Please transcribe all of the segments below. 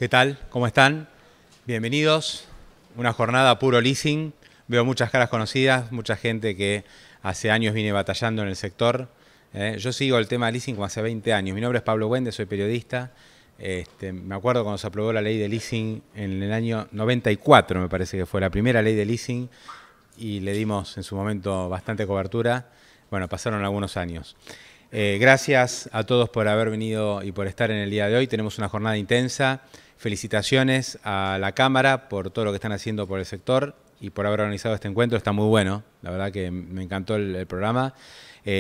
¿Qué tal? ¿Cómo están? Bienvenidos. Una jornada puro leasing. Veo muchas caras conocidas, mucha gente que hace años viene batallando en el sector. Yo sigo el tema de leasing como hace 20 años. Mi nombre es Pablo Wende, soy periodista. Me acuerdo cuando se aprobó la ley de leasing en el año 94, me parece que fue la primera ley de leasing, y le dimos en su momento bastante cobertura. Bueno, pasaron algunos años. Gracias a todos por haber venido y por estar en el día de hoy. Tenemos una jornada intensa. Felicitaciones a la Cámara por todo lo que están haciendo por el sector y por haber organizado este encuentro. Está muy bueno, la verdad que me encantó el programa.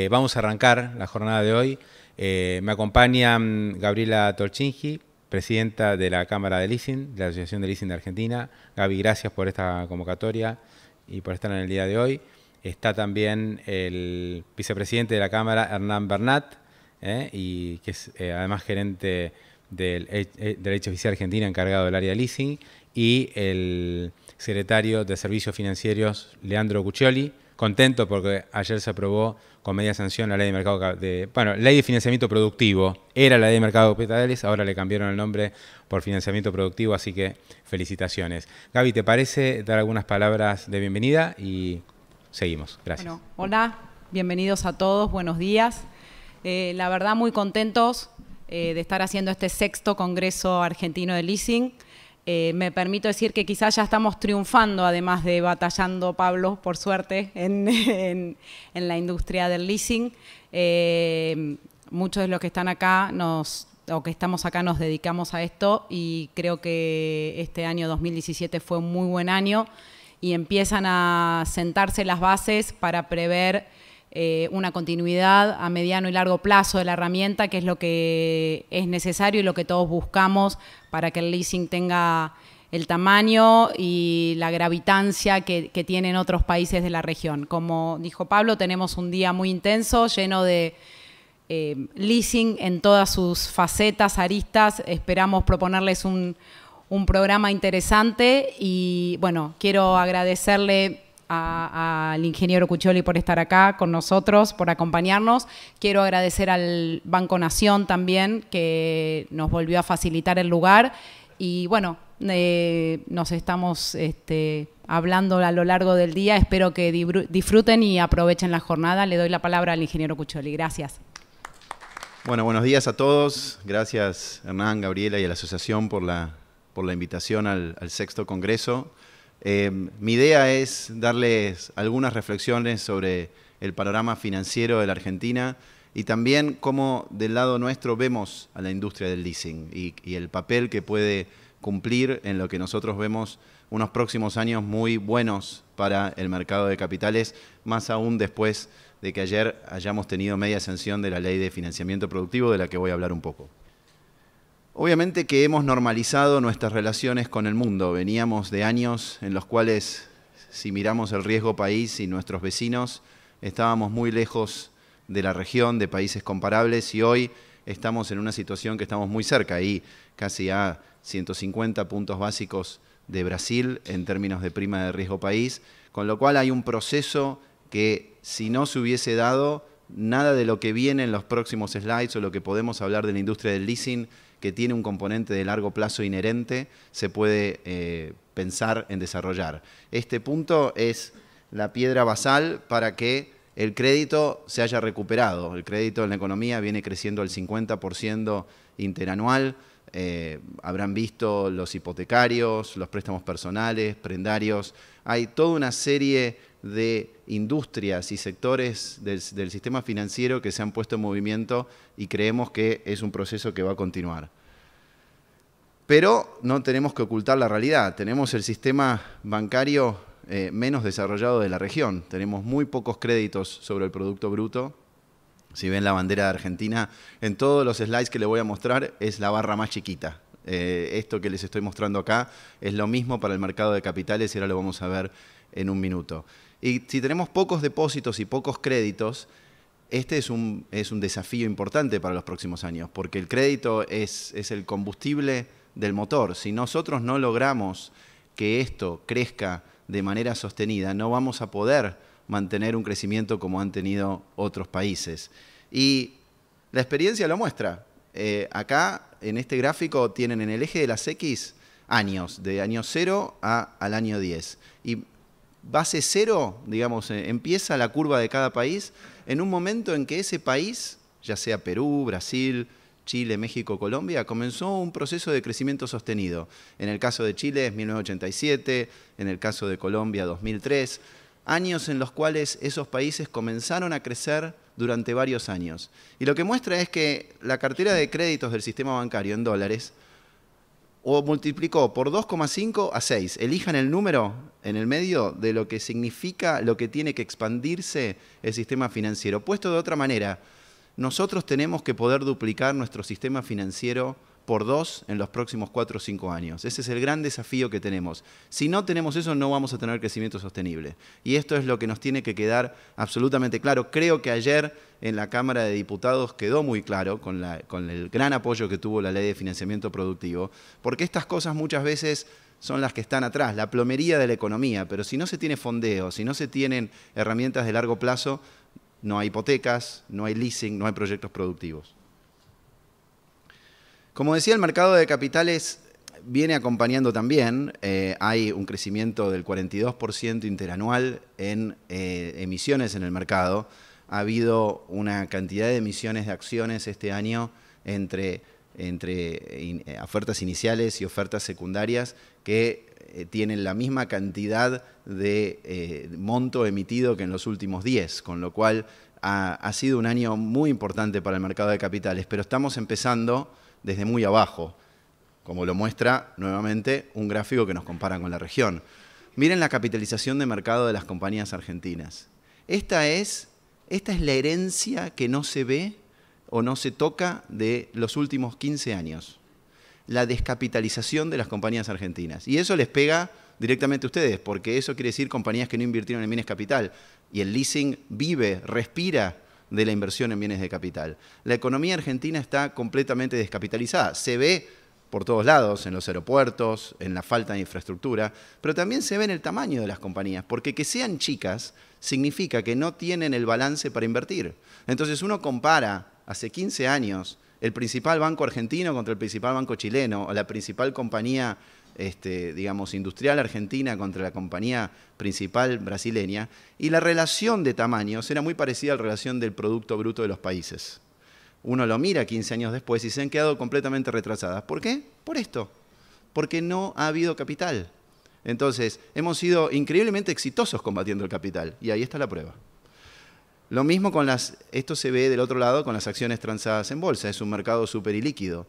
Vamos a arrancar la jornada de hoy. Me acompaña Gabriela Tolchingi, presidenta de la Cámara de Leasing, de la Asociación de Leasing de Argentina. Gaby, gracias por esta convocatoria y por estar en el día de hoy. Está también el vicepresidente de la Cámara, Hernán Bernat, y que es además gerente del HFC Argentina, encargado del área de leasing, y el secretario de Servicios Financieros, Leandro Cuccioli. Contento porque ayer se aprobó con media sanción la ley de mercado ley de financiamiento productivo. Era la ley de mercado de capitales, ahora le cambiaron el nombre por financiamiento productivo, así que felicitaciones. Gaby, ¿te parece dar algunas palabras de bienvenida? Y seguimos. Gracias. Bueno, hola, bienvenidos a todos, buenos días. La verdad, muy contentos de estar haciendo este 6º Congreso Argentino de Leasing. Me permito decir que quizás ya estamos triunfando, además de batallando, Pablo, por suerte, en la industria del leasing. Muchos de los que están acá que estamos acá nos dedicamos a esto, y creo que este año 2017 fue un muy buen año y empiezan a sentarse las bases para prever una continuidad a mediano y largo plazo de la herramienta, que es lo que es necesario y lo que todos buscamos para que el leasing tenga el tamaño y la gravitancia que tienen otros países de la región. Como dijo Pablo, tenemos un día muy intenso, lleno de leasing en todas sus facetas, aristas. Esperamos proponerles un programa interesante y, bueno, quiero agradecerle al ingeniero Cuccioli por estar acá con nosotros, por acompañarnos. Quiero agradecer al Banco Nación también, que nos volvió a facilitar el lugar. Y bueno, nos estamos hablando a lo largo del día. Espero que disfruten y aprovechen la jornada. Le doy la palabra al ingeniero Cuccioli. Gracias. Bueno, buenos días a todos. Gracias, Hernán, Gabriela y a la asociación por la invitación al 6º Congreso. Mi idea es darles algunas reflexiones sobre el panorama financiero de la Argentina y también cómo del lado nuestro vemos a la industria del leasing y el papel que puede cumplir en lo que nosotros vemos unos próximos años muy buenos para el mercado de capitales, más aún después de que ayer hayamos tenido media sanción de la ley de financiamiento productivo, de la que voy a hablar un poco. Obviamente que hemos normalizado nuestras relaciones con el mundo. Veníamos de años en los cuales, si miramos el riesgo país y nuestros vecinos, estábamos muy lejos de la región, de países comparables, y hoy estamos en una situación que estamos muy cerca, ahí casi a 150 puntos básicos de Brasil en términos de prima de riesgo país, con lo cual hay un proceso que, si no se hubiese dado, nada de lo que viene en los próximos slides o lo que podemos hablar de la industria del leasing, que tiene un componente de largo plazo inherente, se puede pensar en desarrollar. Este punto es la piedra basal para que el crédito se haya recuperado. El crédito en la economía viene creciendo al 50% interanual. Habrán visto los hipotecarios, los préstamos personales, prendarios. Hay toda una serie de industrias y sectores del sistema financiero que se han puesto en movimiento y creemos que es un proceso que va a continuar. Pero no tenemos que ocultar la realidad. Tenemos el sistema bancario menos desarrollado de la región. Tenemos muy pocos créditos sobre el Producto Bruto. Si ven la bandera de Argentina, en todos los slides que les voy a mostrar es la barra más chiquita. Esto que les estoy mostrando acá es lo mismo para el mercado de capitales y ahora lo vamos a ver en un minuto. Y si tenemos pocos depósitos y pocos créditos, este es un desafío importante para los próximos años, porque el crédito es el combustible del motor. Si nosotros no logramos que esto crezca de manera sostenida, no vamos a poder mantener un crecimiento como han tenido otros países. Y la experiencia lo muestra. Acá, en este gráfico, tienen en el eje de las X años, de año 0 al año 10. Y base 0, digamos, empieza la curva de cada país en un momento en que ese país, ya sea Perú, Brasil, Chile, México, Colombia, comenzó un proceso de crecimiento sostenido. En el caso de Chile es 1987, en el caso de Colombia 2003, años en los cuales esos países comenzaron a crecer durante varios años. Y lo que muestra es que la cartera de créditos del sistema bancario en dólares o multiplicó por 2,5 a 6. Elijan el número en el medio de lo que significa, lo que tiene que expandirse el sistema financiero. Puesto de otra manera, nosotros tenemos que poder duplicar nuestro sistema financiero por 2 en los próximos 4 o 5 años. Ese es el gran desafío que tenemos. Si no tenemos eso, no vamos a tener crecimiento sostenible. Y esto es lo que nos tiene que quedar absolutamente claro. Creo que ayer en la Cámara de Diputados quedó muy claro con el gran apoyo que tuvo la Ley de Financiamiento Productivo, porque estas cosas muchas veces son las que están atrás, la plomería de la economía, pero si no se tiene fondeo, si no se tienen herramientas de largo plazo, no hay hipotecas, no hay leasing, no hay proyectos productivos. Como decía, el mercado de capitales viene acompañando también. Hay un crecimiento del 42% interanual en emisiones en el mercado. Ha habido una cantidad de emisiones de acciones este año entre ofertas iniciales y ofertas secundarias que tienen la misma cantidad de monto emitido que en los últimos 10, con lo cual ha sido un año muy importante para el mercado de capitales, pero estamos empezando desde muy abajo, como lo muestra nuevamente un gráfico que nos compara con la región. Miren la capitalización de mercado de las compañías argentinas. Esta es la herencia que no se ve o no se toca de los últimos 15 años. La descapitalización de las compañías argentinas. Y eso les pega directamente a ustedes, porque eso quiere decir compañías que no invirtieron en bienes capital. Y el leasing vive, respira de la inversión en bienes de capital. La economía argentina está completamente descapitalizada. Se ve por todos lados, en los aeropuertos, en la falta de infraestructura, pero también se ve en el tamaño de las compañías, porque que sean chicas significa que no tienen el balance para invertir. Entonces uno compara hace 15 años el principal banco argentino contra el principal banco chileno, o la principal compañía digamos, industrial argentina contra la compañía principal brasileña, y la relación de tamaños era muy parecida a la relación del Producto Bruto de los países. Uno lo mira 15 años después y se han quedado completamente retrasadas. ¿Por qué? Por esto. Porque no ha habido capital. Entonces, hemos sido increíblemente exitosos combatiendo el capital, y ahí está la prueba. Lo mismo con esto se ve del otro lado con las acciones transadas en bolsa, es un mercado súper ilíquido.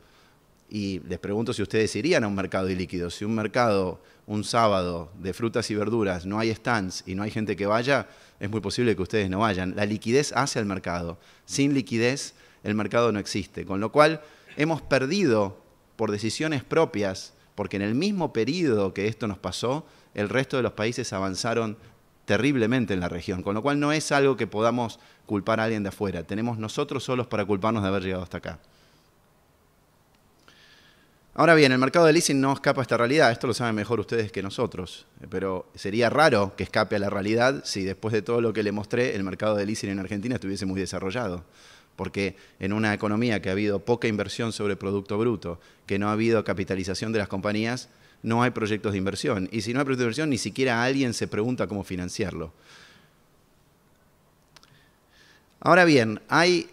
Y les pregunto si ustedes irían a un mercado ilíquido. Si un mercado, un sábado, de frutas y verduras, no hay stands y no hay gente que vaya, es muy posible que ustedes no vayan. La liquidez hace al mercado. Sin liquidez, el mercado no existe. Con lo cual, hemos perdido por decisiones propias, porque en el mismo periodo que esto nos pasó, el resto de los países avanzaron terriblemente en la región. Con lo cual, no es algo que podamos culpar a alguien de afuera. Tenemos nosotros solos para culparnos de haber llegado hasta acá. Ahora bien, el mercado de leasing no escapa a esta realidad, esto lo saben mejor ustedes que nosotros, pero sería raro que escape a la realidad si después de todo lo que le mostré, el mercado de leasing en Argentina estuviese muy desarrollado. Porque en una economía que ha habido poca inversión sobre Producto Bruto, que no ha habido capitalización de las compañías, no hay proyectos de inversión. Y si no hay proyectos de inversión, ni siquiera alguien se pregunta cómo financiarlo. Ahora bien, hay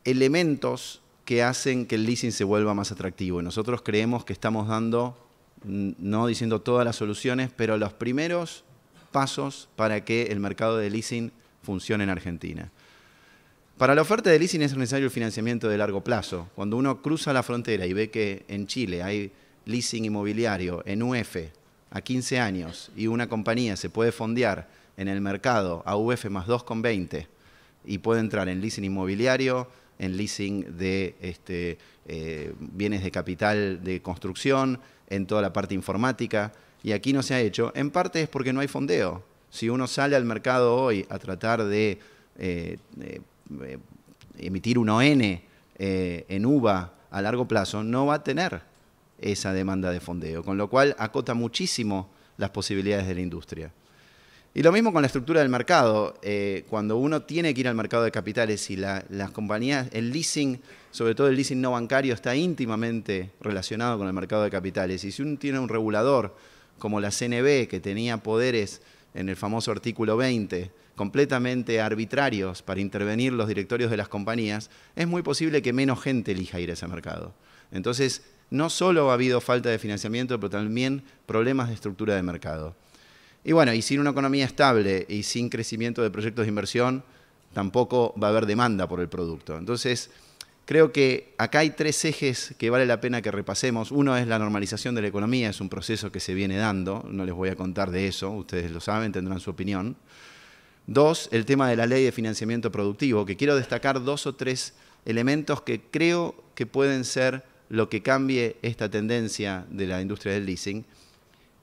elementos que hacen que el leasing se vuelva más atractivo. Y nosotros creemos que estamos dando, no diciendo todas las soluciones, pero los primeros pasos para que el mercado de leasing funcione en Argentina. Para la oferta de leasing es necesario el financiamiento de largo plazo. Cuando uno cruza la frontera y ve que en Chile hay leasing inmobiliario en UF a 15 años y una compañía se puede fondear en el mercado a UF más 2,20 y puede entrar en leasing inmobiliario, en leasing de bienes de capital de construcción, en toda la parte informática, y aquí no se ha hecho, en parte es porque no hay fondeo. Si uno sale al mercado hoy a tratar de emitir un ON en UVA a largo plazo, no va a tener esa demanda de fondeo, con lo cual acota muchísimo las posibilidades de la industria. Y lo mismo con la estructura del mercado. Cuando uno tiene que ir al mercado de capitales y las compañías, el leasing, sobre todo el leasing no bancario, está íntimamente relacionado con el mercado de capitales. Y si uno tiene un regulador como la CNB, que tenía poderes en el famoso artículo 20, completamente arbitrarios para intervenir los directorios de las compañías, es muy posible que menos gente elija ir a ese mercado. Entonces, no solo ha habido falta de financiamiento, pero también problemas de estructura de mercado. Y bueno, y sin una economía estable y sin crecimiento de proyectos de inversión, tampoco va a haber demanda por el producto. Entonces, creo que acá hay 3 ejes que vale la pena que repasemos. Uno es la normalización de la economía, es un proceso que se viene dando, no les voy a contar de eso, ustedes lo saben, tendrán su opinión. 2, el tema de la ley de financiamiento productivo, que quiero destacar 2 o 3 elementos que creo que pueden ser lo que cambie esta tendencia de la industria del leasing.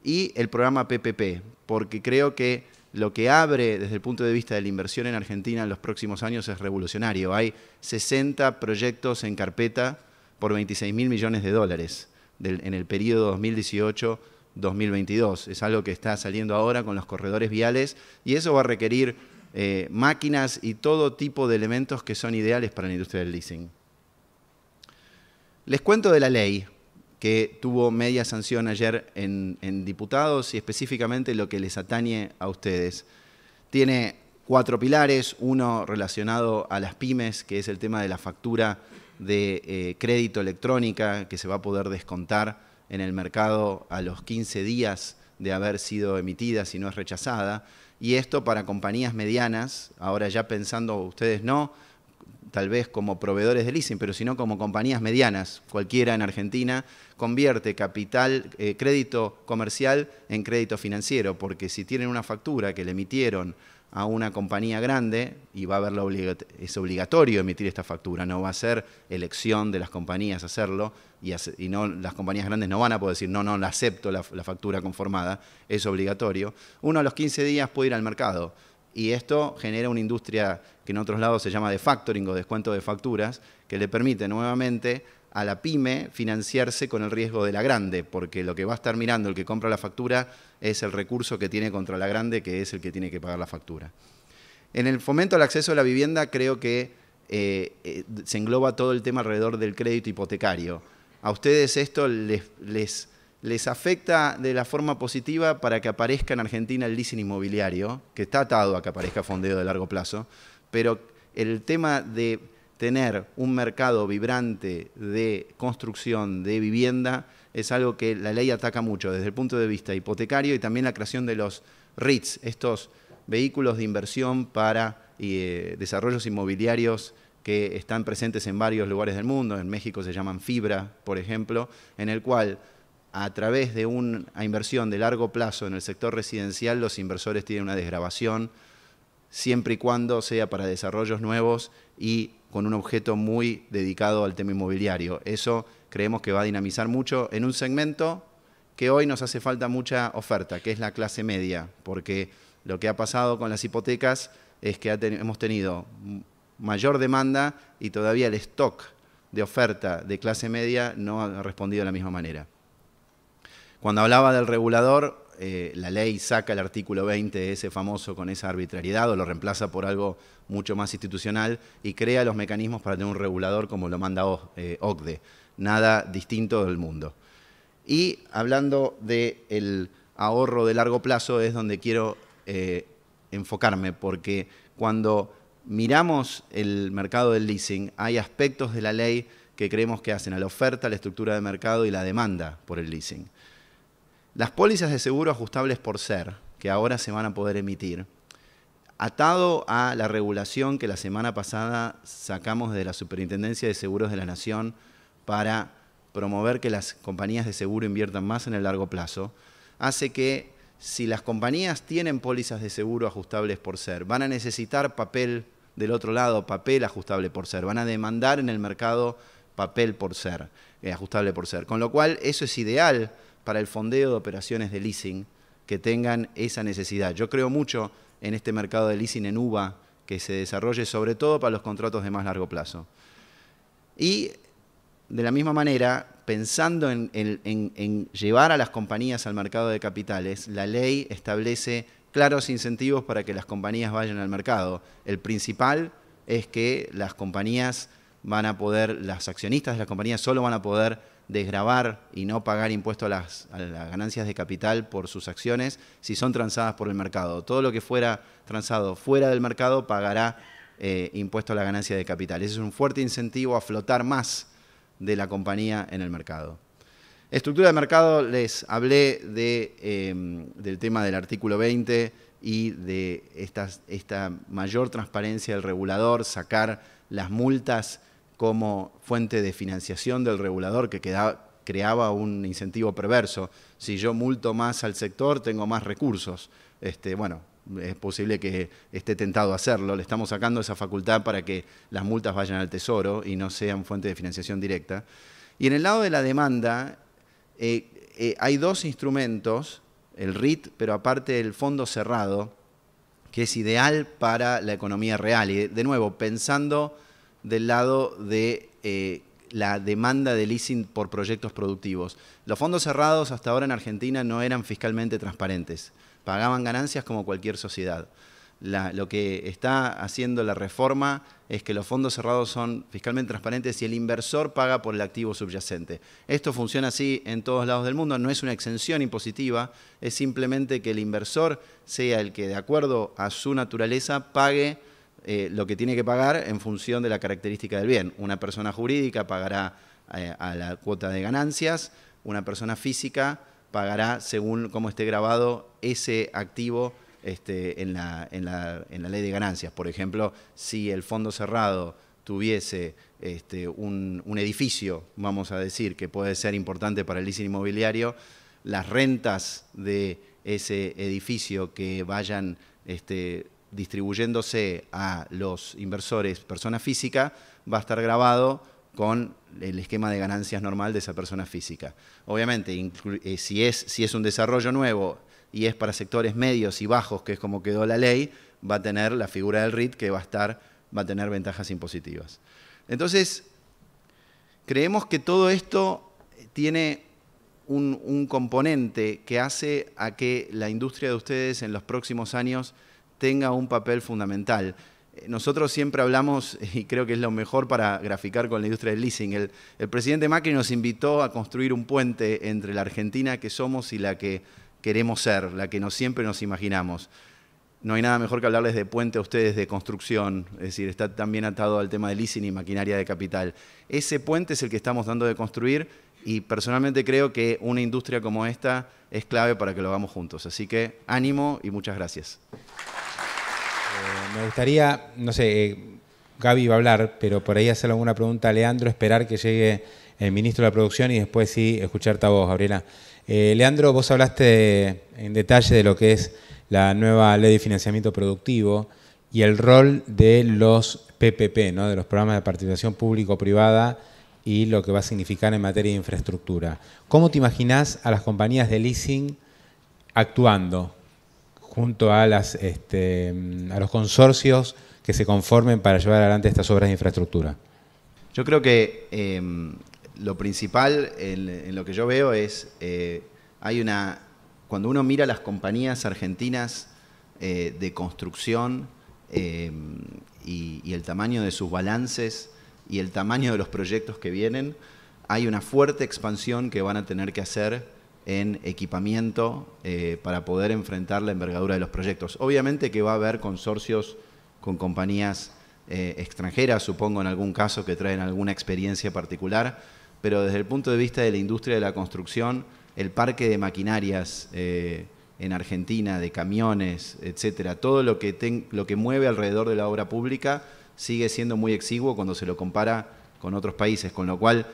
Y el programa PPP, porque creo que lo que abre desde el punto de vista de la inversión en Argentina en los próximos años es revolucionario. Hay 60 proyectos en carpeta por 26.000 millones de dólares en el periodo 2018-2022. Es algo que está saliendo ahora con los corredores viales y eso va a requerir máquinas y todo tipo de elementos que son ideales para la industria del leasing. Les cuento de la ley, que tuvo media sanción ayer en diputados y específicamente lo que les atañe a ustedes. Tiene 4 pilares, uno relacionado a las pymes, que es el tema de la factura de crédito electrónica, que se va a poder descontar en el mercado a los 15 días de haber sido emitida si no es rechazada. Y esto para compañías medianas, ahora ya pensando ustedes no, tal vez como proveedores de leasing, pero sino como compañías medianas, cualquiera en Argentina, convierte crédito comercial en crédito financiero, porque si tienen una factura que le emitieron a una compañía grande, y va a haber es obligatorio emitir esta factura, no va a ser elección de las compañías hacerlo, y no, las compañías grandes no van a poder decir, no, la acepto la factura conformada, es obligatorio. Uno a los 15 días puede ir al mercado. Y esto genera una industria que en otros lados se llama de factoring o descuento de facturas, que le permite nuevamente a la pyme financiarse con el riesgo de la grande, porque lo que va a estar mirando el que compra la factura es el recurso que tiene contra la grande, que es el que tiene que pagar la factura. En el fomento al acceso a la vivienda creo que se engloba todo el tema alrededor del crédito hipotecario. A ustedes esto les afecta de la forma positiva para que aparezca en Argentina el leasing inmobiliario, que está atado a que aparezca fondeo de largo plazo, pero el tema de tener un mercado vibrante de construcción de vivienda es algo que la ley ataca mucho desde el punto de vista hipotecario y también la creación de los REITs, estos vehículos de inversión para desarrollos inmobiliarios que están presentes en varios lugares del mundo. En México se llaman Fibra, por ejemplo, en el cual a través de una inversión de largo plazo en el sector residencial, los inversores tienen una desgravación, siempre y cuando sea para desarrollos nuevos y con un objeto muy dedicado al tema inmobiliario. Eso creemos que va a dinamizar mucho en un segmento que hoy nos hace falta mucha oferta, que es la clase media, porque lo que ha pasado con las hipotecas es que hemos tenido mayor demanda y todavía el stock de oferta de clase media no ha respondido de la misma manera. Cuando hablaba del regulador, la ley saca el artículo 20, ese famoso con esa arbitrariedad, o lo reemplaza por algo mucho más institucional y crea los mecanismos para tener un regulador como lo manda OCDE. Nada distinto del mundo. Y hablando del ahorro de largo plazo es donde quiero enfocarme, porque cuando miramos el mercado del leasing, hay aspectos de la ley que creemos que hacen a la oferta, la estructura de mercado y la demanda por el leasing. Las pólizas de seguro ajustables por ser, que ahora se van a poder emitir, atado a la regulación que la semana pasada sacamos de la Superintendencia de Seguros de la Nación para promover que las compañías de seguro inviertan más en el largo plazo, hace que si las compañías tienen pólizas de seguro ajustables por ser, van a necesitar papel del otro lado, papel ajustable por ser, van a demandar en el mercado papel por ser, ajustable por ser. Con lo cual, eso es ideal para el fondeo de operaciones de leasing que tengan esa necesidad. Yo creo mucho en este mercado de leasing en UVA que se desarrolle sobre todo para los contratos de más largo plazo. Y de la misma manera, pensando en llevar a las compañías al mercado de capitales, la ley establece claros incentivos para que las compañías vayan al mercado. El principal es que las compañías van a poder, las accionistas de las compañías solo van a poder desgravar y no pagar impuesto a las ganancias de capital por sus acciones si son transadas por el mercado. Todo lo que fuera transado fuera del mercado pagará impuesto a la ganancia de capital. Ese es un fuerte incentivo a flotar más de la compañía en el mercado. Estructura de mercado, les hablé del tema del artículo 20 y de esta mayor transparencia del regulador, sacar las multas como fuente de financiación del regulador que creaba un incentivo perverso. Si yo multo más al sector, tengo más recursos. Bueno, es posible que esté tentado a hacerlo. Le estamos sacando esa facultad para que las multas vayan al Tesoro y no sean fuente de financiación directa. Y en el lado de la demanda, hay dos instrumentos, el RIT, pero aparte el fondo cerrado, que es ideal para la economía real. Y de nuevo, pensando del lado de la demanda de leasing por proyectos productivos. Los fondos cerrados hasta ahora en Argentina no eran fiscalmente transparentes. Pagaban ganancias como cualquier sociedad. Lo que está haciendo la reforma es que los fondos cerrados son fiscalmente transparentes y el inversor paga por el activo subyacente. Esto funciona así en todos lados del mundo, no es una exención impositiva, es simplemente que el inversor sea el que, de acuerdo a su naturaleza, pague lo que tiene que pagar en función de la característica del bien. Una persona jurídica pagará a la cuota de ganancias, una persona física pagará según cómo esté grabado ese activo en la ley de ganancias. Por ejemplo, si el fondo cerrado tuviese un edificio, vamos a decir, que puede ser importante para el leasing inmobiliario, las rentas de ese edificio que vayan distribuyéndose a los inversores persona física, va a estar grabado con el esquema de ganancias normal de esa persona física. Obviamente, si es un desarrollo nuevo y es para sectores medios y bajos, que es como quedó la ley, va a tener la figura del RIT que va a tener ventajas impositivas. Entonces, creemos que todo esto tiene un componente que hace a que la industria de ustedes en los próximos años tenga un papel fundamental. Nosotros siempre hablamos, y creo que es lo mejor para graficar con la industria del leasing, el presidente Macri nos invitó a construir un puente entre la Argentina que somos y la que queremos ser, la que siempre nos imaginamos. No hay nada mejor que hablarles de puente a ustedes de construcción, es decir, está también atado al tema de leasing y maquinaria de capital. Ese puente es el que estamos dando de construir y personalmente creo que una industria como esta es clave para que lo hagamos juntos. Así que ánimo y muchas gracias. Me gustaría, no sé, Gaby va a hablar, pero por ahí hacerle alguna pregunta a Leandro, esperar que llegue el ministro de la Producción y después sí escucharte a vos, Gabriela. Leandro, vos hablaste en detalle de lo que es la nueva ley de financiamiento productivo y el rol de los PPP, ¿no? De los programas de participación público-privada y lo que va a significar en materia de infraestructura. ¿Cómo te imaginás a las compañías de leasing actuando junto a los consorcios que se conformen para llevar adelante estas obras de infraestructura? Yo creo que lo principal en lo que yo veo es, cuando uno mira las compañías argentinas de construcción y el tamaño de sus balances y el tamaño de los proyectos que vienen, hay una fuerte expansión que van a tener que hacer en equipamiento para poder enfrentar la envergadura de los proyectos. Obviamente que va a haber consorcios con compañías extranjeras, supongo en algún caso que traen alguna experiencia particular, pero desde el punto de vista de la industria de la construcción, el parque de maquinarias en Argentina, de camiones, etcétera, todo lo que mueve alrededor de la obra pública sigue siendo muy exiguo cuando se lo compara con otros países, con lo cual,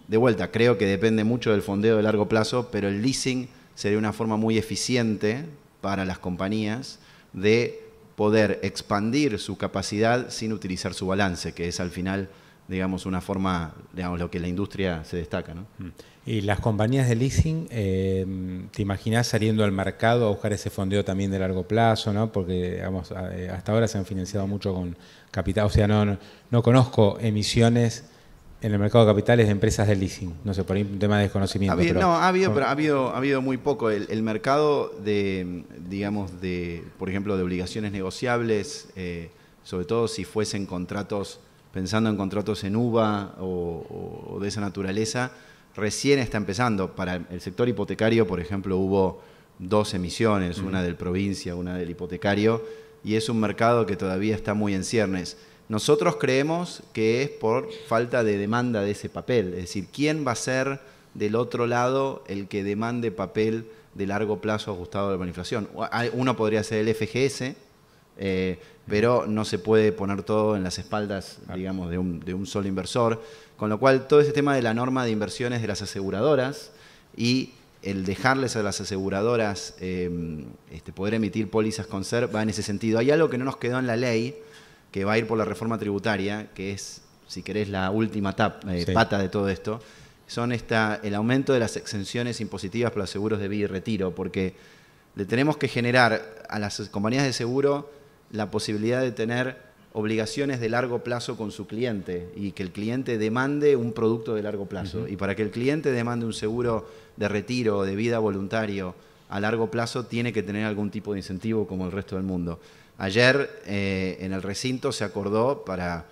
de vuelta, creo que depende mucho del fondeo de largo plazo, pero el leasing sería una forma muy eficiente para las compañías de poder expandir su capacidad sin utilizar su balance, que es al final, digamos, una forma, digamos, lo que la industria se destaca, ¿no? ¿Y las compañías de leasing, te imaginás saliendo al mercado a buscar ese fondeo también de largo plazo, ¿no? Porque, digamos, hasta ahora se han financiado mucho con capital, o sea, no conozco emisiones en el mercado de capitales de empresas de leasing? No sé, por ahí un tema de desconocimiento. Ha habido muy poco. El mercado de, digamos, por ejemplo, de obligaciones negociables, sobre todo si fuesen contratos, pensando en contratos en UVA o de esa naturaleza, recién está empezando. Para el sector hipotecario, por ejemplo, hubo 2 emisiones, una del provincia, una del hipotecario, y es un mercado que todavía está muy en ciernes. Nosotros creemos que es por falta de demanda de ese papel, es decir, ¿quién va a ser del otro lado el que demande papel de largo plazo ajustado a la inflación? Uno podría ser el FGS, pero no se puede poner todo en las espaldas, digamos, de un solo inversor, con lo cual todo ese tema de la norma de inversiones de las aseguradoras y el dejarles a las aseguradoras poder emitir pólizas con SER va en ese sentido. Hay algo que no nos quedó en la ley, que va a ir por la reforma tributaria, que es, si querés, la última pata de todo esto, son el aumento de las exenciones impositivas para los seguros de vida y retiro, porque le tenemos que generar a las compañías de seguro la posibilidad de tener obligaciones de largo plazo con su cliente y que el cliente demande un producto de largo plazo. Y para que el cliente demande un seguro de retiro o de vida voluntario a largo plazo, tiene que tener algún tipo de incentivo como el resto del mundo. Ayer en el recinto se acordó, para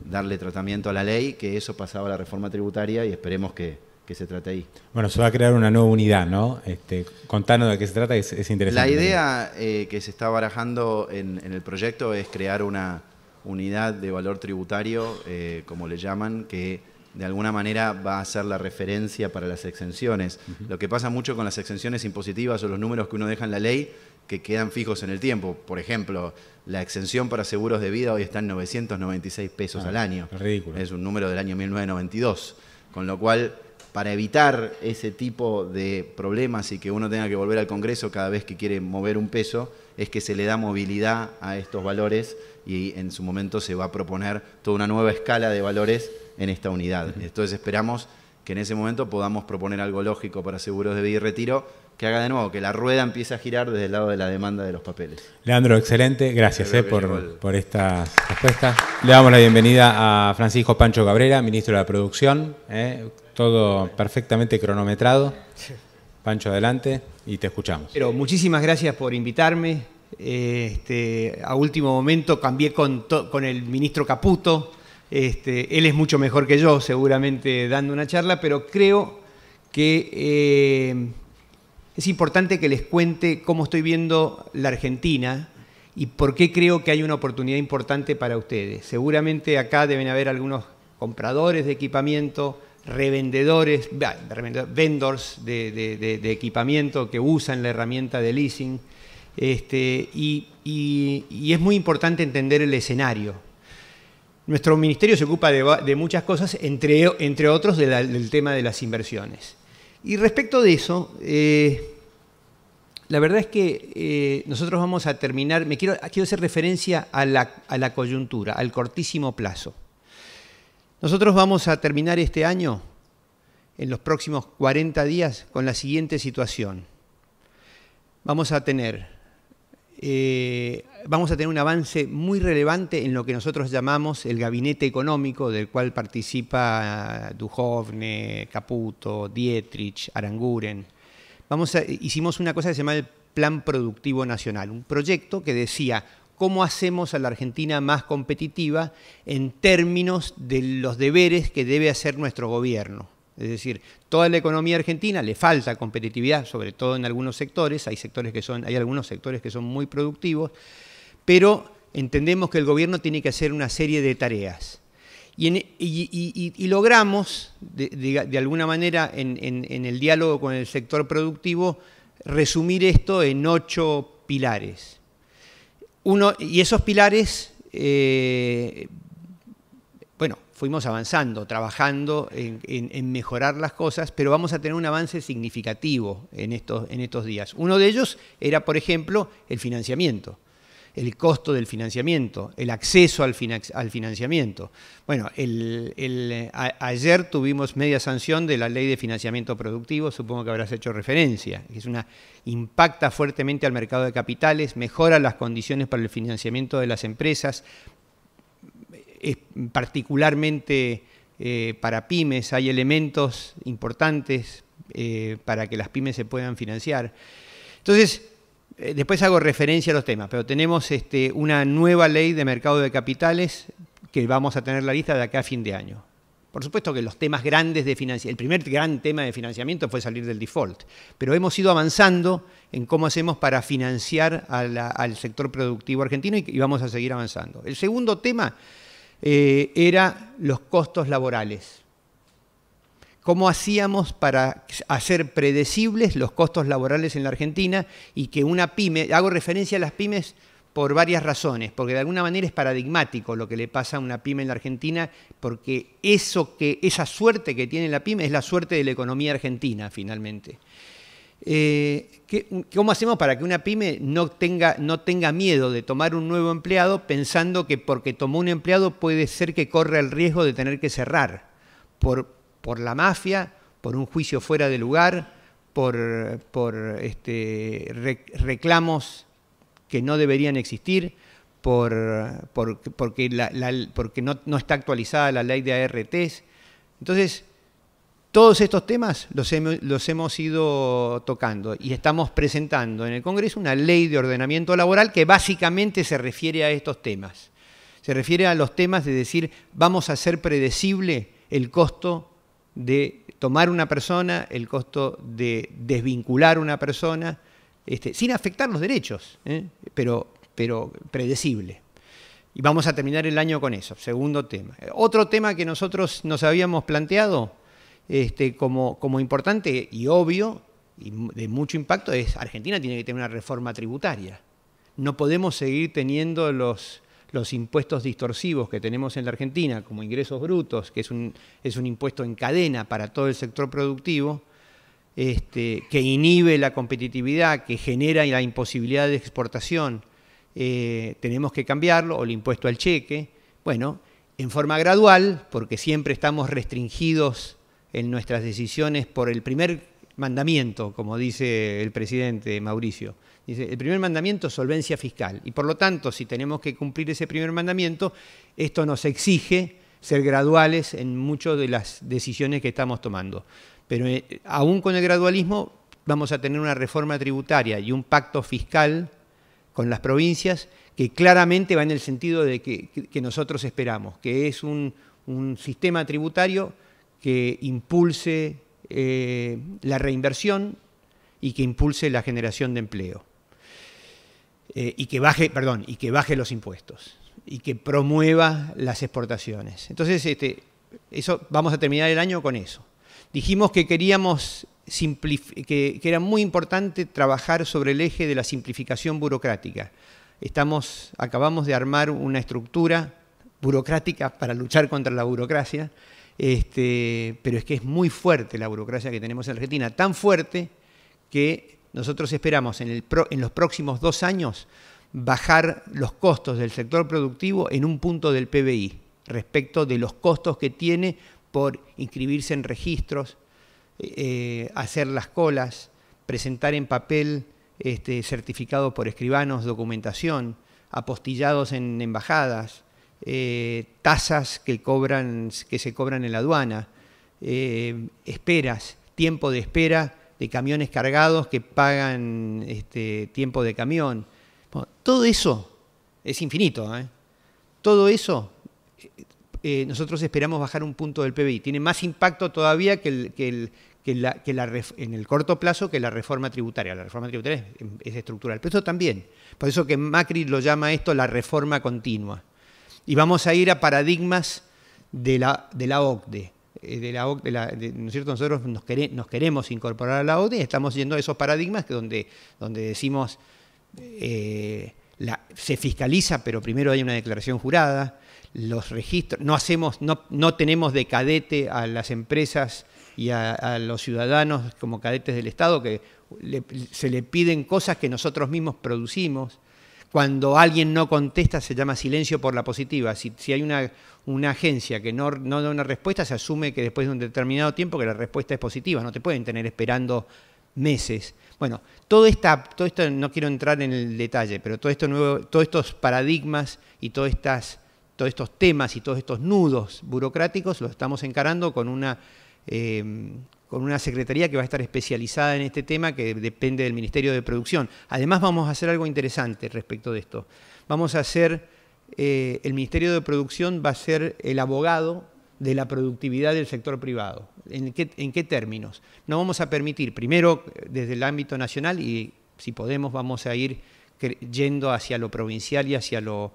darle tratamiento a la ley, que eso pasaba a la reforma tributaria y esperemos que se trate ahí. Bueno, se va a crear una nueva unidad, ¿no? Contanos de qué se trata, es interesante. La idea que se está barajando en el proyecto es crear una unidad de valor tributario, como le llaman, que de alguna manera va a ser la referencia para las exenciones. Lo que pasa mucho con las exenciones impositivas o los números que uno deja en la ley, que quedan fijos en el tiempo. Por ejemplo, la exención para seguros de vida hoy está en 996 pesos al año. Es ridículo. Es un número del año 1992. Con lo cual, para evitar ese tipo de problemas y que uno tenga que volver al Congreso cada vez que quiere mover un peso, es que se le da movilidad a estos valores y en su momento se va a proponer toda una nueva escala de valores en esta unidad. Entonces esperamos que en ese momento podamos proponer algo lógico para seguros de vida y retiro, que haga de nuevo que la rueda empiece a girar desde el lado de la demanda de los papeles. Leandro, excelente. Gracias por estas respuestas. Le damos la bienvenida a Francisco Pancho Cabrera, ministro de la Producción. Todo perfectamente cronometrado. Pancho, adelante y te escuchamos. Pero muchísimas gracias por invitarme. A último momento cambié con el ministro Caputo. Él es mucho mejor que yo, seguramente dando una charla, pero creo que es importante que les cuente cómo estoy viendo la Argentina y por qué creo que hay una oportunidad importante para ustedes. Seguramente acá deben haber algunos compradores de equipamiento, revendedores, vendors de equipamiento que usan la herramienta de leasing, y es muy importante entender el escenario. Nuestro ministerio se ocupa de muchas cosas, entre otros del tema de las inversiones. Y respecto de eso, la verdad es que nosotros vamos a terminar, quiero hacer referencia a la coyuntura, al cortísimo plazo. Nosotros vamos a terminar este año, en los próximos 40 días, con la siguiente situación. Vamos a tener un avance muy relevante en lo que nosotros llamamos el gabinete económico, del cual participa Duhovne, Caputo, Dietrich, Aranguren. Hicimos una cosa que se llama el Plan Productivo Nacional, un proyecto que decía cómo hacemos a la Argentina más competitiva en términos de los deberes que debe hacer nuestro gobierno. Es decir, toda la economía argentina le falta competitividad, sobre todo en algunos sectores. Hay algunos sectores que son muy productivos, pero entendemos que el gobierno tiene que hacer una serie de tareas. Y logramos, de alguna manera, en el diálogo con el sector productivo, resumir esto en 8 pilares. Y esos pilares, fuimos avanzando, trabajando en mejorar las cosas, pero vamos a tener un avance significativo en estos días. Uno de ellos era, por ejemplo, el financiamiento, el costo del financiamiento, el acceso al financiamiento. Bueno, ayer tuvimos media sanción de la Ley de Financiamiento Productivo, supongo que habrás hecho referencia. Impacta fuertemente al mercado de capitales, mejora las condiciones para el financiamiento de las empresas, es particularmente para pymes, hay elementos importantes para que las pymes se puedan financiar. Entonces, después hago referencia a los temas, pero tenemos una nueva ley de mercado de capitales que vamos a tener la lista de acá a fin de año. Por supuesto que los temas grandes de financiamiento, el primer gran tema de financiamiento fue salir del default, pero hemos ido avanzando en cómo hacemos para financiar al sector productivo argentino y vamos a seguir avanzando. El segundo tema era los costos laborales. ¿Cómo hacíamos para hacer predecibles los costos laborales en la Argentina y que una pyme, hago referencia a las pymes por varias razones, porque de alguna manera es paradigmático lo que le pasa a una pyme en la Argentina, porque esa suerte que tiene la pyme es la suerte de la economía argentina, finalmente. ¿Cómo hacemos para que una pyme no tenga miedo de tomar un nuevo empleado pensando que porque tomó un empleado puede ser que corra el riesgo de tener que cerrar por la mafia, por un juicio fuera de lugar, por reclamos que no deberían existir, porque no está actualizada la ley de ARTs? Entonces, todos estos temas los hemos ido tocando y estamos presentando en el Congreso una ley de ordenamiento laboral que básicamente se refiere a estos temas. Se refiere a los temas de decir, vamos a hacer predecible el costo de tomar una persona, el costo de desvincular una persona, sin afectar los derechos, pero predecible. Y vamos a terminar el año con eso, segundo tema. Otro tema que nosotros nos habíamos planteado como importante y obvio y de mucho impacto es Argentina tiene que tener una reforma tributaria. No podemos seguir teniendo los impuestos distorsivos que tenemos en la Argentina, como ingresos brutos, que es un impuesto en cadena para todo el sector productivo, que inhibe la competitividad, que genera la imposibilidad de exportación. Tenemos que cambiarlo, o el impuesto al cheque, bueno, en forma gradual, porque siempre estamos restringidos en nuestras decisiones por el primer mandamiento, como dice el presidente Mauricio. Dice, el primer mandamiento es solvencia fiscal, y por lo tanto, si tenemos que cumplir ese primer mandamiento, esto nos exige ser graduales en muchas de las decisiones que estamos tomando. Pero aún con el gradualismo vamos a tener una reforma tributaria y un pacto fiscal con las provincias que claramente va en el sentido de que nosotros esperamos, que es un sistema tributario que impulse la reinversión y que impulse la generación de empleo. Y que baje los impuestos y que promueva las exportaciones. Entonces, eso vamos a terminar el año con eso. Dijimos que queríamos que era muy importante trabajar sobre el eje de la simplificación burocrática. Acabamos de armar una estructura burocrática para luchar contra la burocracia, pero es que es muy fuerte la burocracia que tenemos en Argentina, tan fuerte que nosotros esperamos en los próximos 2 años bajar los costos del sector productivo en un punto del PBI respecto de los costos que tiene por inscribirse en registros, hacer las colas, presentar en papel certificado por escribanos, documentación, apostillados en embajadas, tasas que se cobran en la aduana, esperas, tiempo de espera de camiones cargados que pagan tiempo de camión. Bueno, todo eso es infinito, Todo eso nosotros esperamos bajar un punto del PBI. Tiene más impacto todavía en el corto plazo que la reforma tributaria. La reforma tributaria es estructural, pero esto también. Por eso que Macri lo llama esto la reforma continua. Y vamos a ir a paradigmas de la OCDE. ¿No es cierto? Nosotros nos queremos incorporar a la OCDE y estamos yendo a esos paradigmas donde decimos se fiscaliza, pero primero hay una declaración jurada. Los registros, no tenemos de cadete a las empresas y a los ciudadanos como cadetes del Estado, que se le piden cosas que nosotros mismos producimos. Cuando alguien no contesta se llama silencio por la positiva. Si hay una agencia que no da una respuesta, se asume que después de un determinado tiempo que la respuesta es positiva. No te pueden tener esperando meses. Bueno, todo esto, no quiero entrar en el detalle, pero todos estos paradigmas y todas estas temas y todos estos nudos burocráticos los estamos encarando con una secretaría que va a estar especializada en este tema, que depende del Ministerio de Producción. Además, vamos a hacer algo interesante respecto de esto. Vamos a hacer, el Ministerio de Producción va a ser el abogado de la productividad del sector privado. ¿En qué términos? No vamos a permitir, primero, desde el ámbito nacional, y si podemos vamos a ir yendo hacia lo provincial y hacia lo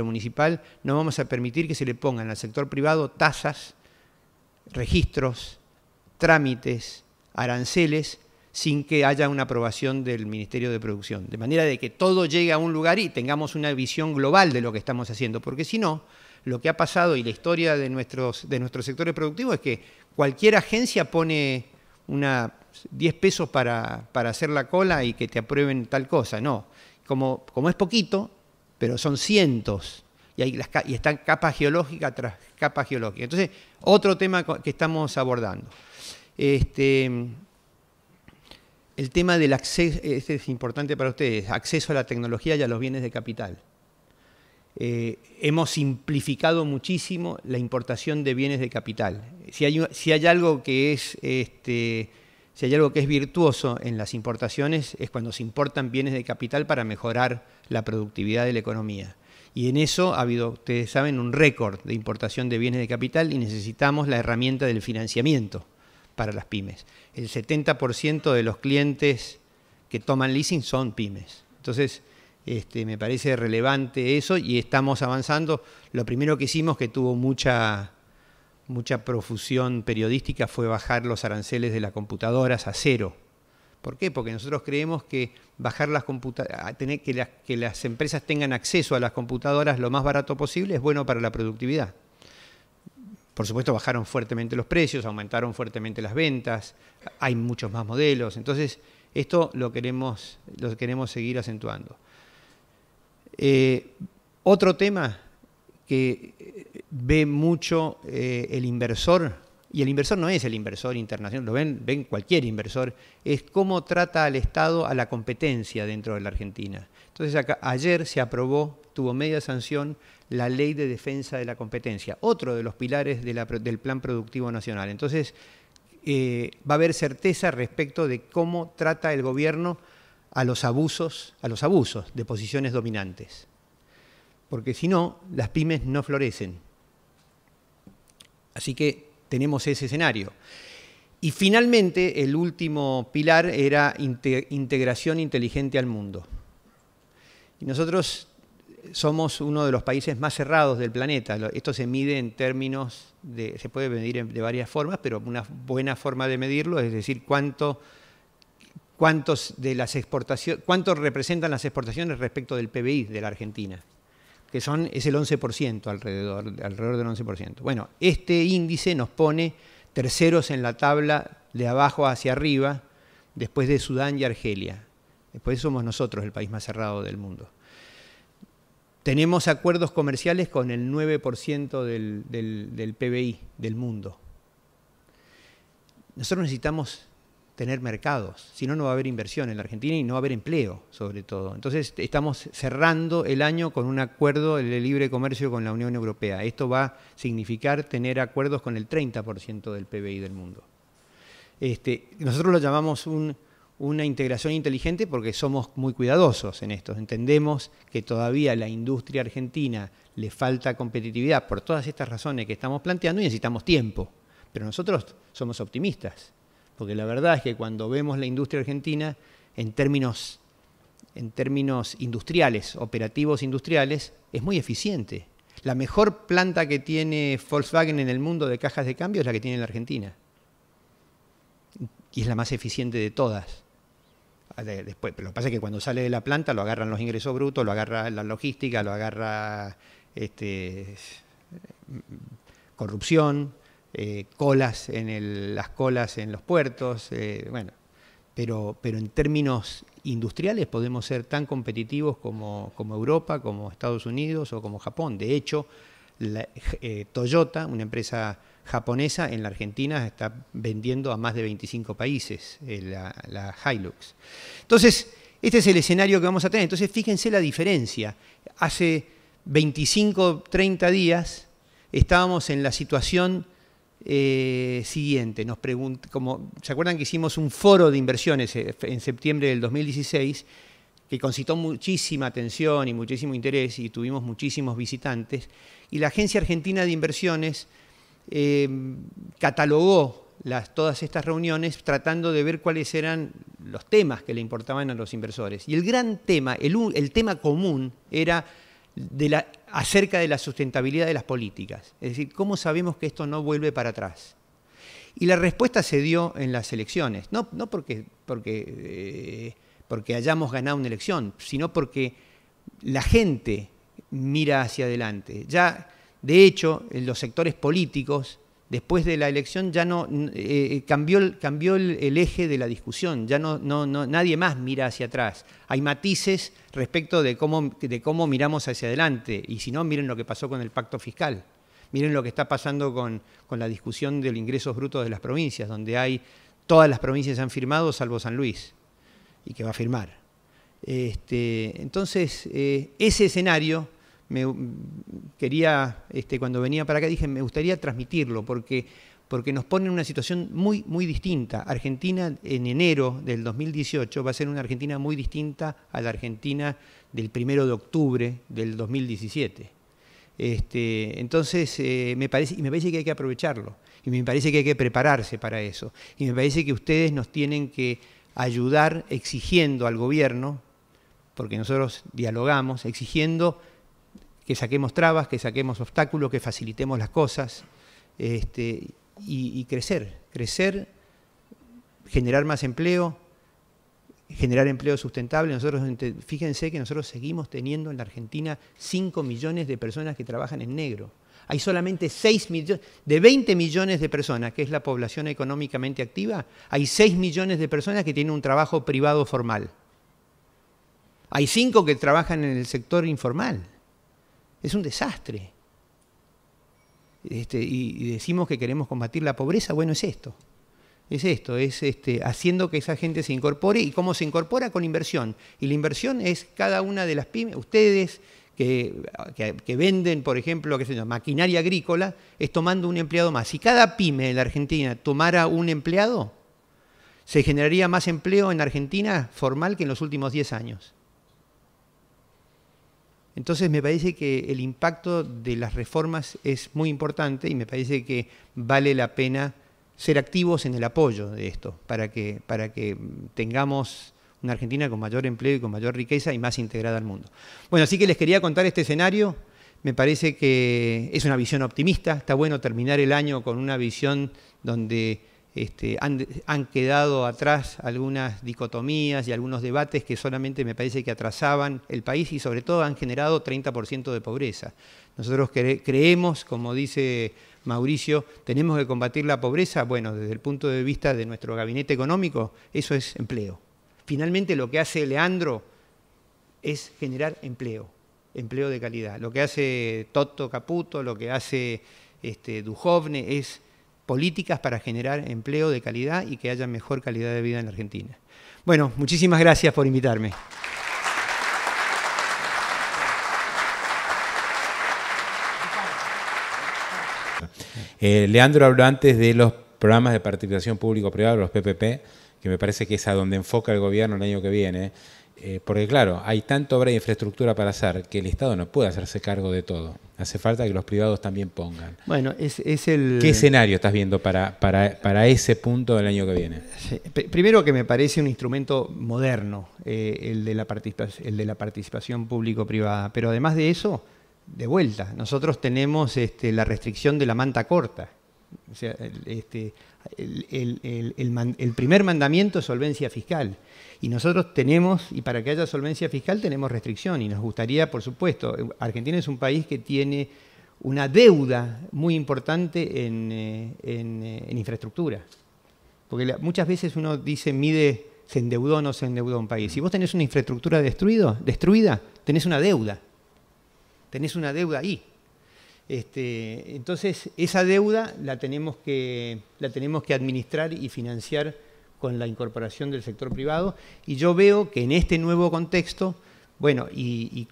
municipal, no vamos a permitir que se le pongan al sector privado tasas, registros, trámites, aranceles, sin que haya una aprobación del Ministerio de Producción. De manera de que todo llegue a un lugar y tengamos una visión global de lo que estamos haciendo, porque si no, lo que ha pasado y la historia de nuestros sectores productivos es que cualquier agencia pone 10 pesos para hacer la cola y que te aprueben tal cosa. No, como es poquito, pero son cientos, y están capa geológica tras capa geológica. Entonces, otro tema que estamos abordando. El tema del acceso, este es importante para ustedes, acceso a la tecnología y a los bienes de capital. Hemos simplificado muchísimo la importación de bienes de capital. Si hay algo que es virtuoso en las importaciones, es cuando se importan bienes de capital para mejorar la productividad de la economía. Y en eso ha habido, ustedes saben, un récord de importación de bienes de capital, y necesitamos la herramienta del financiamiento para las pymes. El 70% de los clientes que toman leasing son pymes. Entonces, me parece relevante eso, y estamos avanzando. Lo primero que hicimos, que tuvo mucha profusión periodística, fue bajar los aranceles de las computadoras a 0. ¿Por qué? Porque nosotros creemos que bajar las computadoras, que las empresas tengan acceso a las computadoras lo más barato posible es bueno para la productividad. Por supuesto, bajaron fuertemente los precios, aumentaron fuertemente las ventas, hay muchos más modelos. Entonces, esto lo queremos seguir acentuando. Otro tema que ve mucho el inversor, y el inversor no es el inversor internacional, lo ven cualquier inversor, es cómo trata al Estado a la competencia dentro de la Argentina. Entonces, ayer se aprobó, tuvo media sanción, la Ley de Defensa de la Competencia, otro de los pilares del Plan Productivo Nacional. Entonces, va a haber certeza respecto de cómo trata el gobierno a los abusos de posiciones dominantes. Porque si no, las pymes no florecen. Así que tenemos ese escenario. Y finalmente, el último pilar era integración inteligente al mundo. Y nosotros somos uno de los países más cerrados del planeta. Esto se mide en términos se puede medir de varias formas, pero una buena forma de medirlo es decir, cuánto representan las exportaciones respecto del PBI de la Argentina, que es el 11%, alrededor del 11%. Bueno, este índice nos pone terceros en la tabla de abajo hacia arriba, después de Sudán y Argelia. Después somos nosotros el país más cerrado del mundo. Tenemos acuerdos comerciales con el 9% del PBI del mundo. Nosotros necesitamos tener mercados, si no, no va a haber inversión en la Argentina y no va a haber empleo, sobre todo. Entonces, estamos cerrando el año con un acuerdo de libre comercio con la Unión Europea. Esto va a significar tener acuerdos con el 30% del PBI del mundo. Nosotros lo llamamos una integración inteligente porque somos muy cuidadosos en esto. Entendemos que todavía a la industria argentina le falta competitividad por todas estas razones que estamos planteando y necesitamos tiempo. Pero nosotros somos optimistas, porque la verdad es que cuando vemos la industria argentina en términos industriales, operativos industriales, es muy eficiente. La mejor planta que tiene Volkswagen en el mundo de cajas de cambio es la que tiene en la Argentina. Y es la más eficiente de todas. Después, pero lo que pasa es que cuando sale de la planta lo agarran los ingresos brutos, lo agarra la logística, lo agarra corrupción, las colas en los puertos, bueno, pero en términos industriales podemos ser tan competitivos como Europa, como Estados Unidos o como Japón. De hecho, Toyota, una empresa japonesa, en la Argentina está vendiendo a más de 25 países la Hilux. Entonces, este es el escenario que vamos a tener. Entonces, fíjense la diferencia. Hace 25, 30 días, estábamos en la situación siguiente. ¿Se acuerdan que hicimos un foro de inversiones en septiembre del 2016 que concitó muchísima atención y muchísimo interés y tuvimos muchísimos visitantes? Y la Agencia Argentina de Inversiones catalogó todas estas reuniones tratando de ver cuáles eran los temas que le importaban a los inversores. Y el gran tema, el tema común era acerca de la sustentabilidad de las políticas. Es decir, ¿cómo sabemos que esto no vuelve para atrás? Y la respuesta se dio en las elecciones, no porque hayamos ganado una elección, sino porque la gente mira hacia adelante. Ya, de hecho, en los sectores políticos, después de la elección ya no cambió el eje de la discusión, ya nadie más mira hacia atrás. Hay matices respecto de cómo miramos hacia adelante, y si no, miren lo que pasó con el pacto fiscal, miren lo que está pasando con la discusión del ingresos brutos de las provincias, donde todas las provincias han firmado salvo San Luis, y que va a firmar. Entonces, ese escenario cuando venía para acá dije, me gustaría transmitirlo, porque nos pone en una situación muy, muy distinta. Argentina en enero del 2018 va a ser una Argentina muy distinta a la Argentina del 1 de octubre del 2017. Entonces, me parece que hay que aprovecharlo, y me parece que hay que prepararse para eso, y me parece que ustedes nos tienen que ayudar exigiendo al gobierno, porque nosotros dialogamos, exigiendo que saquemos trabas, que saquemos obstáculos, que facilitemos las cosas, y crecer, generar más empleo, generar empleo sustentable. Fíjense que nosotros seguimos teniendo en la Argentina 5 millones de personas que trabajan en negro. Hay solamente 6 millones, de 20 millones de personas, que es la población económicamente activa, hay 6 millones de personas que tienen un trabajo privado formal. Hay 5 que trabajan en el sector informal. Es un desastre. Y decimos que queremos combatir la pobreza, bueno, es esto. Es haciendo que esa gente se incorpore. ¿Y cómo se incorpora? Con inversión. Y la inversión es cada una de las pymes, ustedes que venden, por ejemplo, maquinaria agrícola, es tomando un empleado más. Si cada pyme en la Argentina tomara un empleado, se generaría más empleo en Argentina formal que en los últimos 10 años. Entonces me parece que el impacto de las reformas es muy importante, y me parece que vale la pena ser activos en el apoyo de esto, para que tengamos una Argentina con mayor empleo y con mayor riqueza y más integrada al mundo. Bueno, así que les quería contar este escenario. Me parece que es una visión optimista. Está bueno terminar el año con una visión donde han quedado atrás algunas dicotomías y algunos debates que solamente me parece que atrasaban el país, y sobre todo han generado 30% de pobreza. Nosotros creemos, como dice Mauricio, tenemos que combatir la pobreza. Bueno, desde el punto de vista de nuestro gabinete económico, eso es empleo. Finalmente lo que hace Leandro es generar empleo de calidad. Lo que hace Toto Caputo, lo que hace Duhovne es políticas para generar empleo de calidad y que haya mejor calidad de vida en la Argentina. Bueno, muchísimas gracias por invitarme. Leandro habló antes de los programas de participación público-privada, los PPP, que me parece que es a donde enfoca el gobierno el año que viene. Porque claro, hay tanta obra de infraestructura para hacer que el Estado no puede hacerse cargo de todo. Hace falta que los privados también pongan. Bueno, ¿Qué escenario estás viendo para ese punto del año que viene? Sí. Primero, que me parece un instrumento moderno, el de la participación público-privada. Pero además de eso, de vuelta, nosotros tenemos la restricción de la manta corta. O sea, el primer mandamiento es solvencia fiscal. Y nosotros tenemos, y para que haya solvencia fiscal tenemos restricción, y nos gustaría, por supuesto, Argentina es un país que tiene una deuda muy importante en infraestructura. Porque muchas veces uno dice, se endeudó o no se endeudó un país. Si vos tenés una infraestructura destruida, tenés una deuda. Tenés una deuda ahí. Entonces, esa deuda la tenemos que administrar y financiar con la incorporación del sector privado, y yo veo que en este nuevo contexto Bueno, y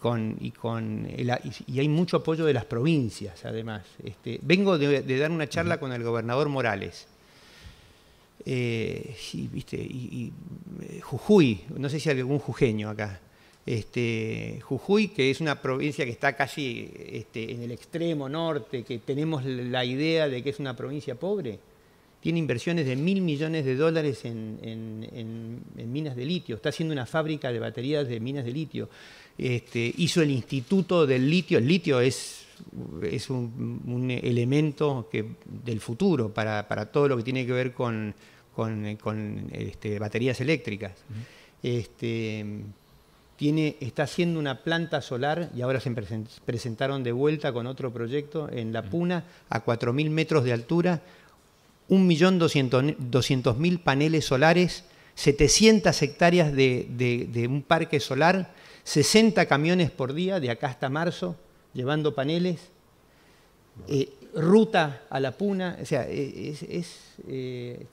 hay mucho apoyo de las provincias, además. Vengo de dar una charla con el gobernador Morales. Sí, ¿viste? Jujuy, no sé si hay algún jujeño acá. Jujuy, que es una provincia que está casi en el extremo norte, que tenemos la idea de que es una provincia pobre, tiene inversiones de $1.000 millones en minas de litio. Está haciendo una fábrica de baterías de minas de litio. Hizo el Instituto del Litio. El litio es un elemento del futuro para todo lo que tiene que ver con baterías eléctricas. Está haciendo una planta solar y ahora se presentaron de vuelta con otro proyecto en La Puna a 4.000 metros de altura. 1.200.000 paneles solares, 700 hectáreas de un parque solar, 60 camiones por día de acá hasta marzo, llevando paneles, ruta a La Puna. O sea,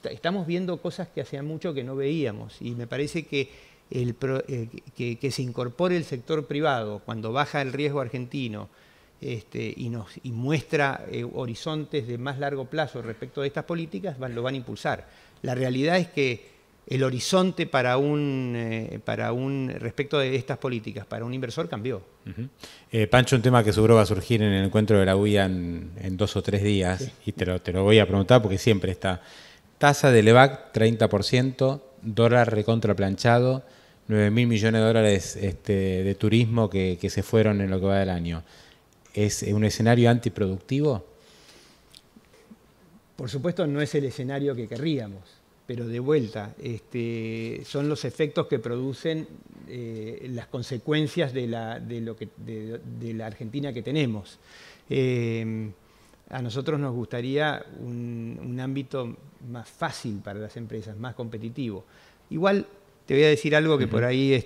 estamos viendo cosas que hacía mucho que no veíamos, y me parece que que se incorpore el sector privado cuando baja el riesgo argentino, y muestra horizontes de más largo plazo respecto de estas políticas, lo van a impulsar. La realidad es que el horizonte respecto de estas políticas para un inversor cambió. Pancho, un tema que seguro va a surgir en el encuentro de la UIA en 2 o 3 días, sí. Y te lo voy a preguntar porque siempre está. Tasa de LEVAC 30%, dólar recontraplanchado, $9.000 millones de turismo que se fueron en lo que va del año. ¿Es un escenario antiproductivo? Por supuesto no es el escenario que querríamos, pero de vuelta, son los efectos que producen las consecuencias de la Argentina que tenemos. A nosotros nos gustaría un ámbito más fácil para las empresas, más competitivo. Igual te voy a decir algo que por ahí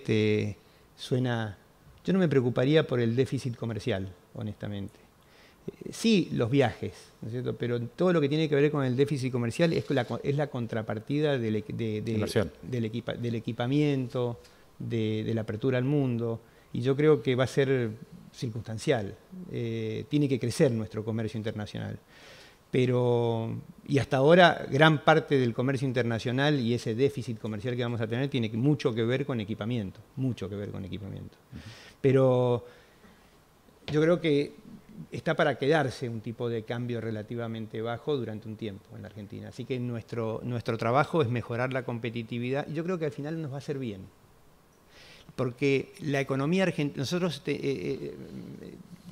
suena... Yo no me preocuparía por el déficit comercial, honestamente. Sí, los viajes, ¿no es cierto? Pero todo lo que tiene que ver con el déficit comercial es la contrapartida del equipamiento, de la apertura al mundo, y yo creo que va a ser circunstancial. Tiene que crecer nuestro comercio internacional. Y hasta ahora, gran parte del comercio internacional y ese déficit comercial que vamos a tener tiene mucho que ver con equipamiento, Pero yo creo que está para quedarse un tipo de cambio relativamente bajo durante un tiempo en la Argentina. Así que nuestro trabajo es mejorar la competitividad, y yo creo que al final nos va a hacer bien. Porque la economía argentina, nosotros,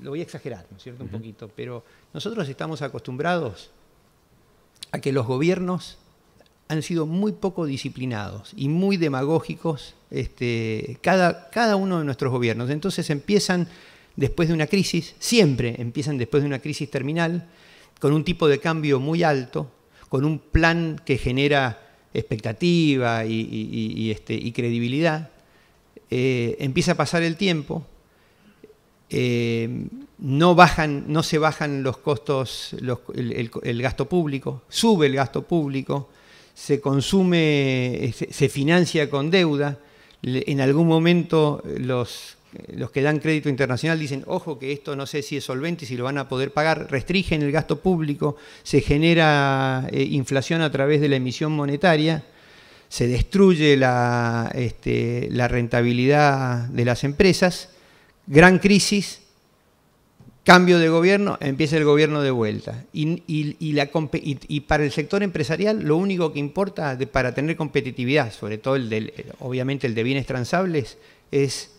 lo voy a exagerar, ¿no es cierto? Un poquito, pero nosotros estamos acostumbrados a que los gobiernos han sido muy poco disciplinados y muy demagógicos, cada uno de nuestros gobiernos. Entonces empiezan después de una crisis, siempre empiezan después de una crisis terminal, con un tipo de cambio muy alto, con un plan que genera expectativa y credibilidad. Empieza a pasar el tiempo, no se bajan los costos, el gasto público, sube el gasto público, se consume, se financia con deuda. En algún momento los que dan crédito internacional dicen, ojo que esto no sé si es solvente, si lo van a poder pagar, restringen el gasto público, se genera inflación a través de la emisión monetaria, se destruye la rentabilidad de las empresas, gran crisis, cambio de gobierno, empieza el gobierno de vuelta. Y para el sector empresarial lo único que importa para tener competitividad, sobre todo obviamente el de bienes transables, es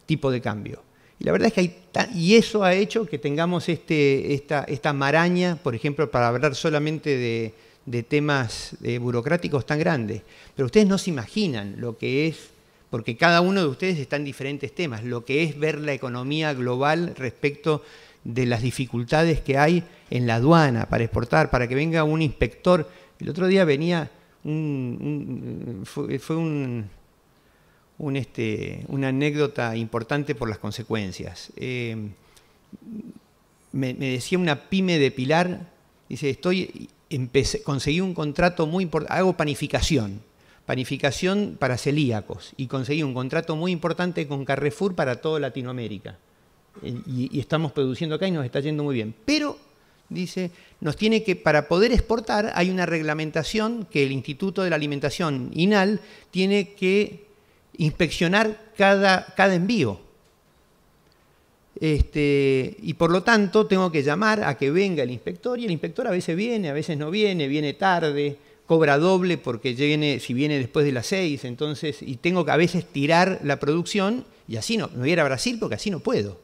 tipo de cambio. Y la verdad es que y eso ha hecho que tengamos esta maraña, por ejemplo, para hablar solamente de temas burocráticos tan grandes. Pero ustedes no se imaginan lo que es, porque cada uno de ustedes está en diferentes temas, lo que es ver la economía global respecto de las dificultades que hay en la aduana para exportar, para que venga un inspector. El otro día venía una anécdota importante por las consecuencias. Me decía una pyme de Pilar, dice, conseguí un contrato muy importante, hago panificación, panificación para celíacos y conseguí un contrato muy importante con Carrefour para toda Latinoamérica. Y estamos produciendo acá y nos está yendo muy bien. Pero, dice, nos tiene que, para poder exportar, hay una reglamentación que el Instituto de la Alimentación, INAL, tiene que inspeccionar cada envío. Y por lo tanto tengo que llamar a que venga el inspector, y el inspector a veces viene, a veces no viene, viene tarde, cobra doble porque si viene después de las 6, entonces, y tengo que a veces tirar la producción, y así no, me voy a ir a Brasil porque así no puedo.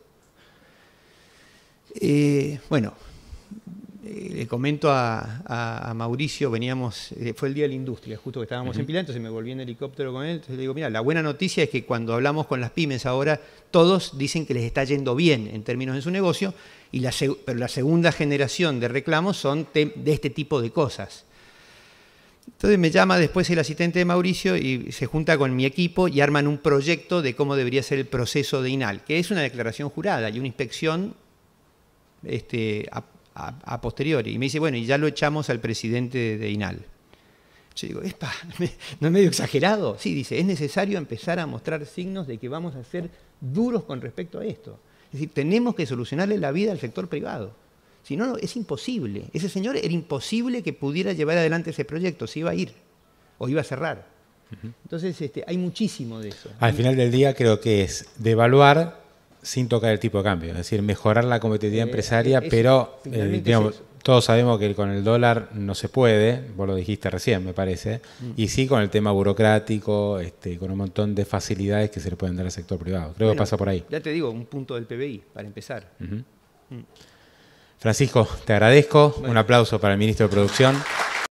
Bueno, le comento a Mauricio, veníamos, fue el Día de la Industria, justo que estábamos en Pilar, entonces me volví en helicóptero con él, entonces le digo, mira, la buena noticia es que cuando hablamos con las pymes ahora, todos dicen que les está yendo bien en términos de su negocio, pero la segunda generación de reclamos son de este tipo de cosas. Entonces me llama después el asistente de Mauricio y se junta con mi equipo y arman un proyecto de cómo debería ser el proceso de INAL, que es una declaración jurada y una inspección a posteriori. Y me dice, bueno, y ya lo echamos al presidente de INAL. Yo digo, ¿no es medio exagerado? Sí, dice, es necesario empezar a mostrar signos de que vamos a ser duros con respecto a esto. Es decir, tenemos que solucionarle la vida al sector privado. Si no, es imposible. Ese señor era imposible que pudiera llevar adelante ese proyecto, se iba a ir o iba a cerrar. Entonces, hay muchísimo de eso. Al final del día creo que es devaluar sin tocar el tipo de cambio, es decir, mejorar la competitividad empresaria, pero digamos, todos sabemos que con el dólar no se puede, vos lo dijiste recién, me parece, y sí con el tema burocrático, con un montón de facilidades que se le pueden dar al sector privado. Creo que pasa por ahí. Ya te digo, un punto del PBI, para empezar. Francisco, te agradezco. Un aplauso para el ministro de Producción.